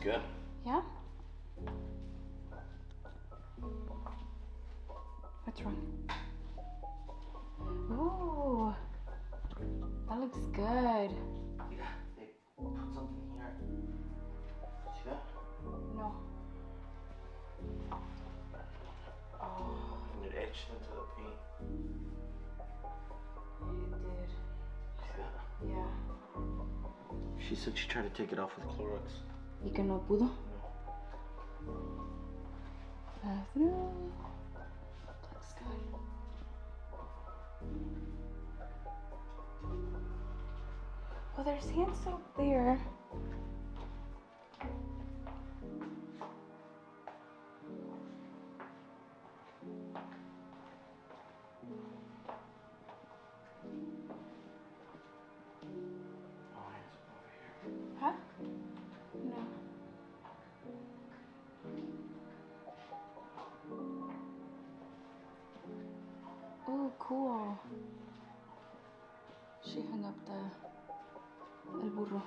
good. Yeah? What's wrong? Ooh, that looks good. Yeah, they put something here. See that? No. Oh. And it etched into the paint. It did. See that? Yeah. She said she tried to take it off with Clorox. ¿Y que no pudo? No. Bathroom. Looks good. Well, there's hand soap there. Huh? No. Oh, cool. She hung up el burro.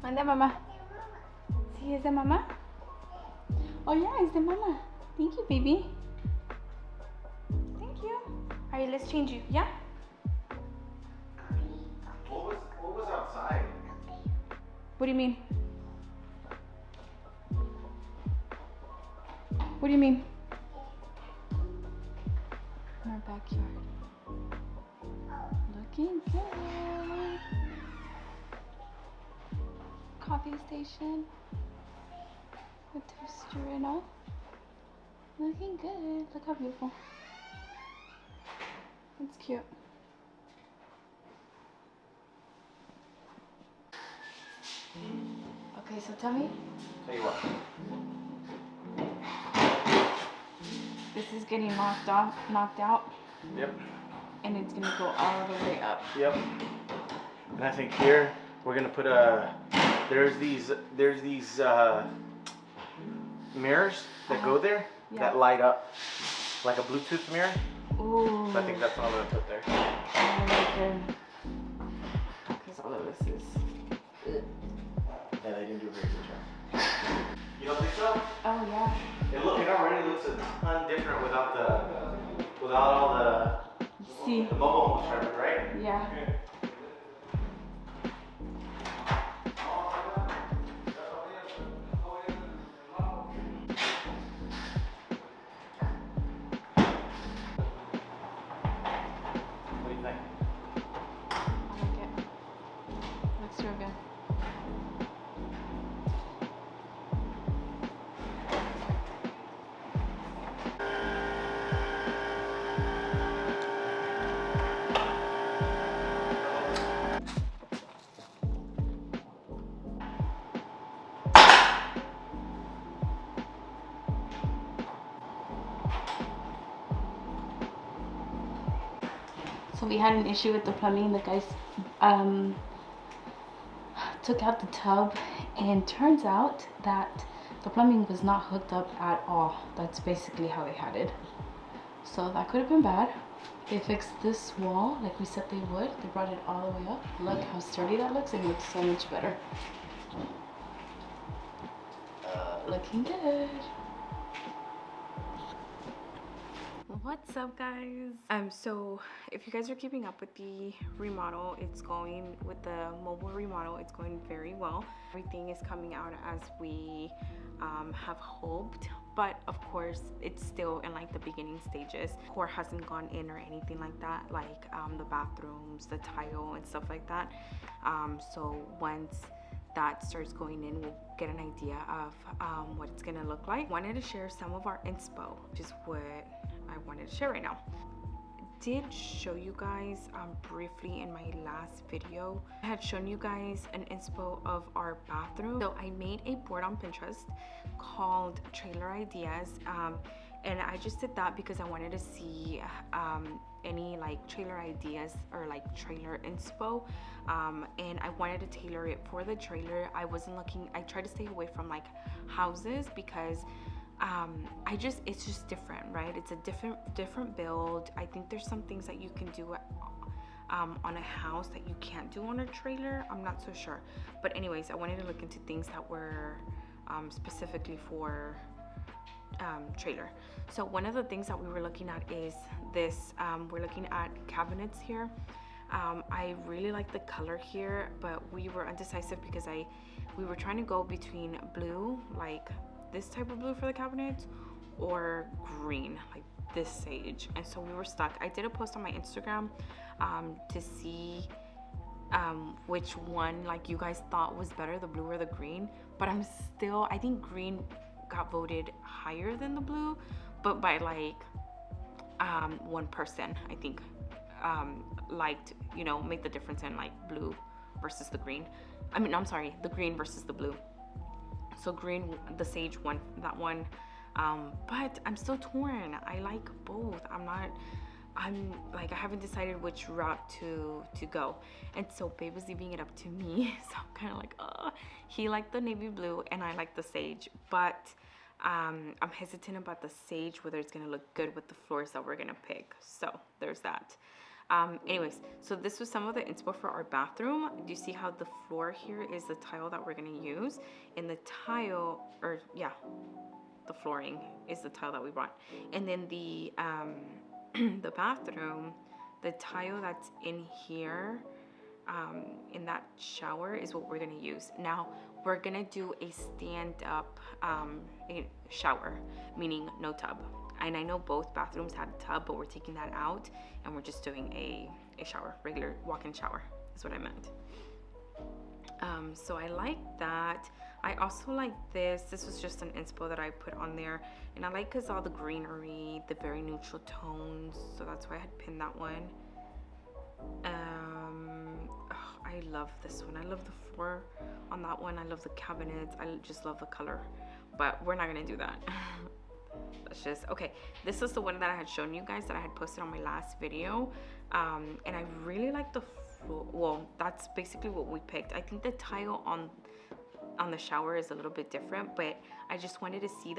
Manda mamá. Sí, es de mamá. Oh yeah, it's the mama. Thank you, baby. Thank you. Alright, let's change you. Yeah? What was outside? What do you mean? What do you mean? In our backyard. Looking good. Coffee station. A toaster and all. Looking good. Look how beautiful. That's cute. Okay, so tell me. Tell you what. This is getting knocked out. Yep. And it's gonna go all the way up. Yep. And I think here we're gonna put there's these mirrors that go there that light up like a Bluetooth mirror. Ooh. So I think that's what I'm gonna put there. Because all of this is. Yeah, they didn't do a very good job. You don't think so? Oh yeah. It already looks a ton different without all the See. the mobile home traffic, right? Yeah. What do you think? I like it. Looks real good. So we had an issue with the plumbing. The guys took out the tub, and turns out that the plumbing was not hooked up at all. That's basically how they had it. So that could have been bad. They fixed this wall like we said they would. They brought it all the way up. Look how sturdy that looks. It looks so much better. Looking good. What's up, guys? So if you guys are keeping up with the remodel, it's going with the mobile remodel, it's going very well. Everything is coming out as we have hoped, but of course it's still in like the beginning stages. Core hasn't gone in or anything like that, like the bathrooms, the tile and stuff like that. So once that starts going in, we'll get an idea of what it's gonna look like. Wanted to share some of our inspo, which is what I wanted to share right now. Did show you guys briefly in my last video. I had shown you guys an inspo of our bathroom. So I made a board on Pinterest called Trailer Ideas, and I just did that because I wanted to see any like trailer ideas or like trailer inspo, and I wanted to tailor it for the trailer. I wasn't looking, I tried to stay away from like houses because it's just different, right? It's a different build. I think there's some things that you can do on a house that you can't do on a trailer. I'm not so sure, but anyways, I wanted to look into things that were specifically for trailer. So one of the things that we were looking at is this. We're looking at cabinets here. I really like the color here, but we were undecisive because we were trying to go between blue, like this type of blue for the cabinets, or green, like this sage. And so we were stuck. I did a post on my Instagram to see which one like you guys thought was better, the blue or the green. But I think green got voted higher than the blue, but by like one person, I think, liked, make the difference in like blue versus the green. I'm sorry, the green versus the blue. So green, the sage won that one. But I'm still torn. I like both. I haven't decided which route to go. And so babe was leaving it up to me. So I'm kind of like, he liked the navy blue and I like the sage. But I'm hesitant about the sage, whether it's gonna look good with the floors that we're gonna pick. So there's that. Anyways, so this was some of the inspo for our bathroom. Do you see how the floor here is the tile that we're gonna use? And the tile, the flooring is the tile that we brought. And then the the bathroom, the tile that's in here, in that shower is what we're gonna use. Now we're gonna do a stand-up shower, meaning no tub. And I know both bathrooms had a tub, but we're taking that out and we're just doing a shower, regular walk-in shower is what I meant. So I like that. I also like this. This was just an inspo that I put on there, and I like because all the greenery, the very neutral tones. So that's why I had pinned that one. I love this one. I love the floor on that one. I love the cabinets. I just love the color, but we're not gonna do that. Let's just, okay, this is the one that I had shown you guys that I had posted on my last video, and I really like the floor. Well, that's basically what we picked. I think the tile on the shower is a little bit different, but I just wanted to see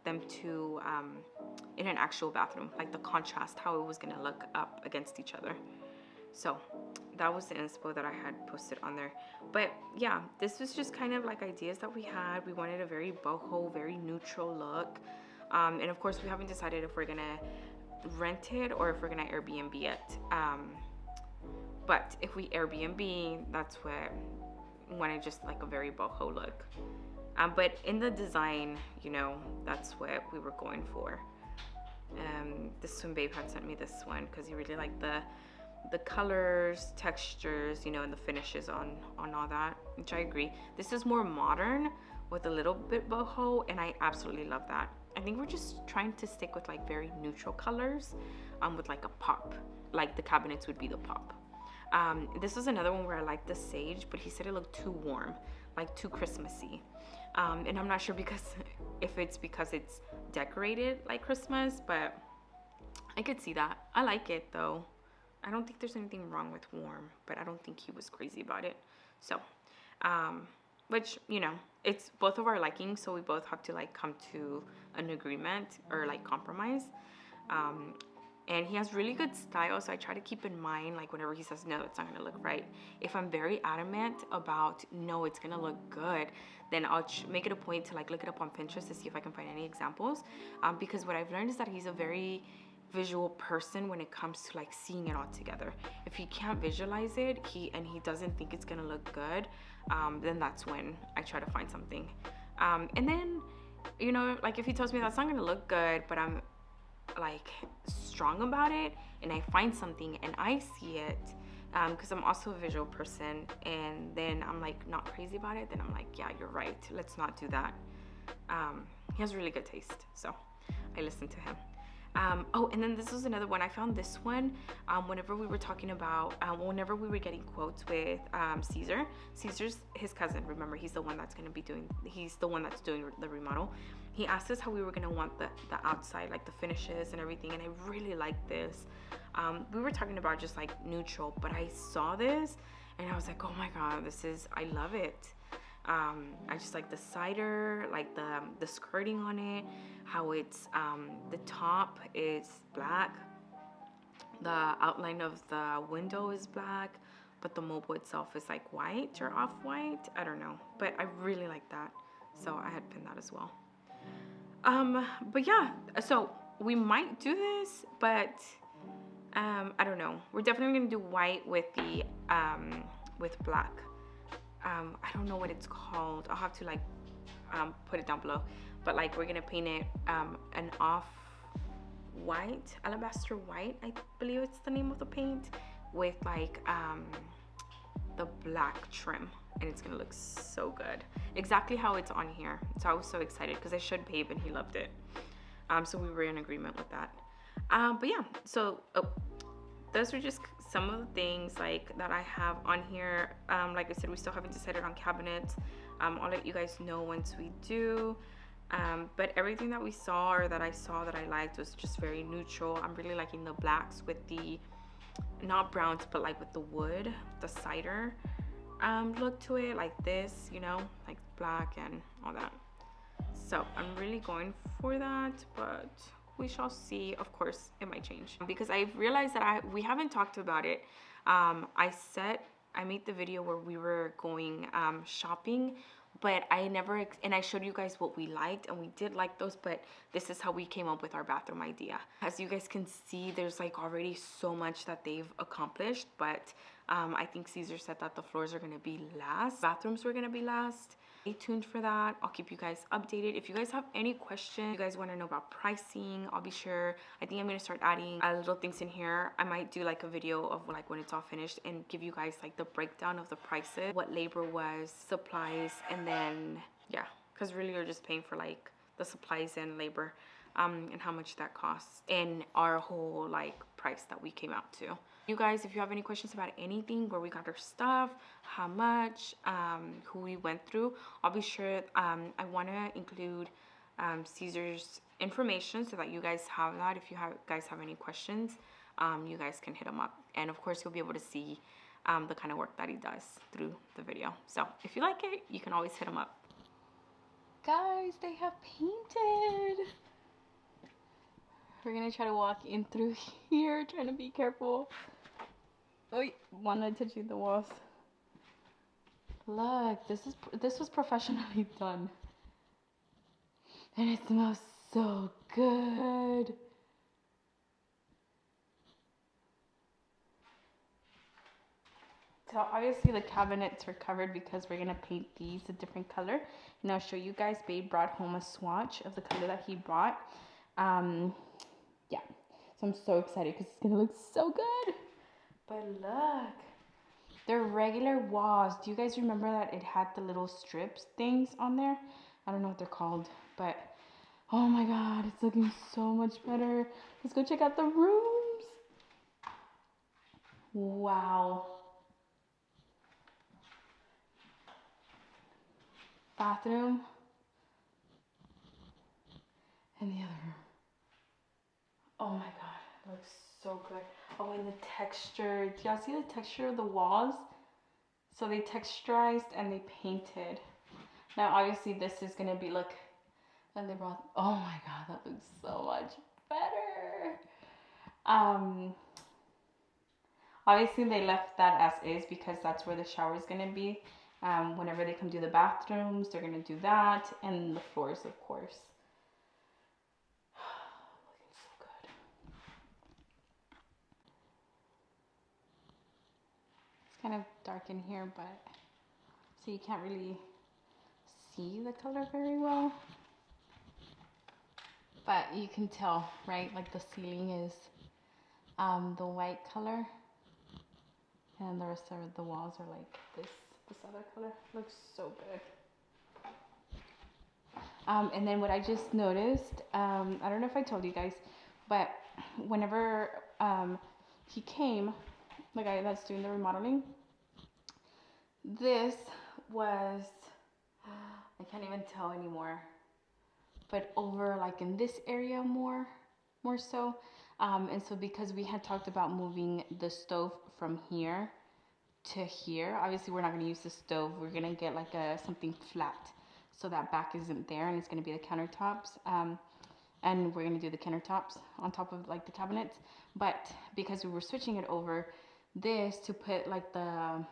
them two in an actual bathroom, like the contrast, how it was gonna look up against each other. So that was the inspo that I had posted on there. But yeah, this was just kind of like ideas that we had. We wanted a very boho, very neutral look. And of course, we haven't decided if we're gonna rent it or if we're gonna Airbnb it. But if we Airbnb, that's what we wanted, just like a very boho look. But in the design, that's what we were going for. This one, babe had sent me this one because he really liked the colors, textures, and the finishes on all that, which I agree. This is more modern with a little bit boho, and I absolutely love that. I think we're just trying to stick with like very neutral colors, with like a pop, like the cabinets would be the pop. This was another one where I liked the sage, but he said it looked too warm, like too Christmassy. And I'm not sure if it's because it's decorated like Christmas, but I could see that. I like it though. I don't think there's anything wrong with warm, but I don't think he was crazy about it. So, which, it's both of our liking, so we both have to like come to an agreement or like compromise. And he has really good style, so I try to keep in mind, like whenever he says, no, it's not gonna look right. If I'm very adamant about, no, it's gonna look good, then I'll make it a point to like look it up on Pinterest to see if I can find any examples. Because what I've learned is that he's a very visual person when it comes to like seeing it all together. If he can't visualize it, he doesn't think it's gonna look good, then that's when I try to find something. And then, like if he tells me that's not gonna look good, but I'm like strong about it and I find something and I see it, because I'm also a visual person, and then I'm like not crazy about it, then I'm like, yeah, you're right, let's not do that. He has really good taste, so I listen to him. Oh, and then this was another one. I found this one whenever we were talking about, whenever we were getting quotes with Caesar. Caesar's his cousin, remember, he's the one that's doing the remodel. He asked us how we were gonna want the outside, like the finishes and everything, and I really like this. We were talking about just like neutral, but I saw this and I was like, oh my god, I love it. I just like the cider, like the skirting on it, how it's the top is black, the outline of the window is black, but the mobile itself is like white or off-white. I don't know, but I really like that, so I had pinned that as well. But yeah, so we might do this, but I don't know. We're definitely gonna do white with the with black. I don't know what it's called. I'll have to like put it down below. But like we're gonna paint it an off white, alabaster white, I believe it's the name of the paint, with like the black trim, and it's gonna look so good, exactly how it's on here. So I was so excited because I showed Babe and he loved it. So we were in agreement with that. But yeah, so those are just some of the things like that I have on here. Like I said, we still haven't decided on cabinets. I'll let you guys know once we do. But everything that we saw, or that I saw that I liked, was just very neutral. I'm really liking the blacks with the, not browns, but like with the wood, the cider look to it, like this, you know, like black and all that. So I'm really going for that, but we shall see. Of course, it might change because I realized that we haven't talked about it. I made the video where we were going shopping, but I never, and I showed you guys what we liked, and we did like those, but this is how we came up with our bathroom idea. As you guys can see, there's like already so much that they've accomplished, but I think Caesar said that the floors are gonna be last, bathrooms were gonna be last. Stay tuned for that. I'll keep you guys updated. If you guys have any questions, you guys want to know about pricing, I'll be sure. I think I'm going to start adding little things in here. I might do like a video of like when it's all finished and give you guys like the breakdown of the prices, what labor was, supplies, and then yeah, because really you're just paying for like the supplies and labor, and how much that costs, and our whole like price that we came out to. You guys, if you have any questions about anything, where we got our stuff, how much, who we went through, I'll be sure. I want to include Caesar's information so that you guys have that. If you guys have any questions, you guys can hit him up, and of course you'll be able to see the kind of work that he does through the video. So if you like it, you can always hit him up. Guys, they have painted. We're gonna try to walk in through here, trying to be careful. Oh, wanted to touch the walls. Look, this was professionally done, and it smells so good. So obviously the cabinets are covered because we're gonna paint these a different color, and I'll show you guys. Babe brought home a swatch of the color that he brought. Yeah, so I'm so excited because it's gonna look so good. But look, they're regular walls. Do you guys remember that it had the little strips things on there? I don't know what they're called, but oh my god, it's looking so much better. Let's go check out the rooms. Wow. Bathroom and the other room. Oh my god, it looks so good. Oh, and the texture. Do y'all see the texture of the walls? So they texturized and they painted. Now obviously this is gonna be, look, and they brought, oh my god, that looks so much better. Obviously they left that as is because that's where the shower is gonna be. Whenever they come do the bathrooms, they're gonna do that, and the floors, of course. Looking so good. It's kind of dark in here, but so you can't really see the color very well. But you can tell, right? Like the ceiling is the white color, and the rest of the walls are like this other color. Looks so good. And then what I just noticed, I don't know if I told you guys, but whenever he came, the guy that's doing the remodeling, this was, I can't even tell anymore, but over like in this area more so. And so because we had talked about moving the stove from here to here. Obviously we're not going to use the stove. We're going to get like something flat so that back isn't there, and it's going to be the countertops. And we're going to do the countertops on top of like the cabinets. But because we were switching it over this to put like the,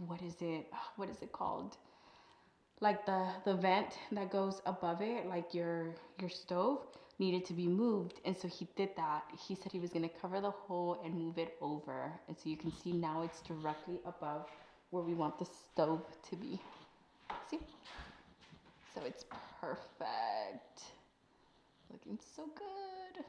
what is it called? Like the vent that goes above it, like your stove needed to be moved, and so he did that. He said he was going to cover the hole and move it over, and so you can see now it's directly above where we want the stove to be. See? So it's perfect. Looking so good.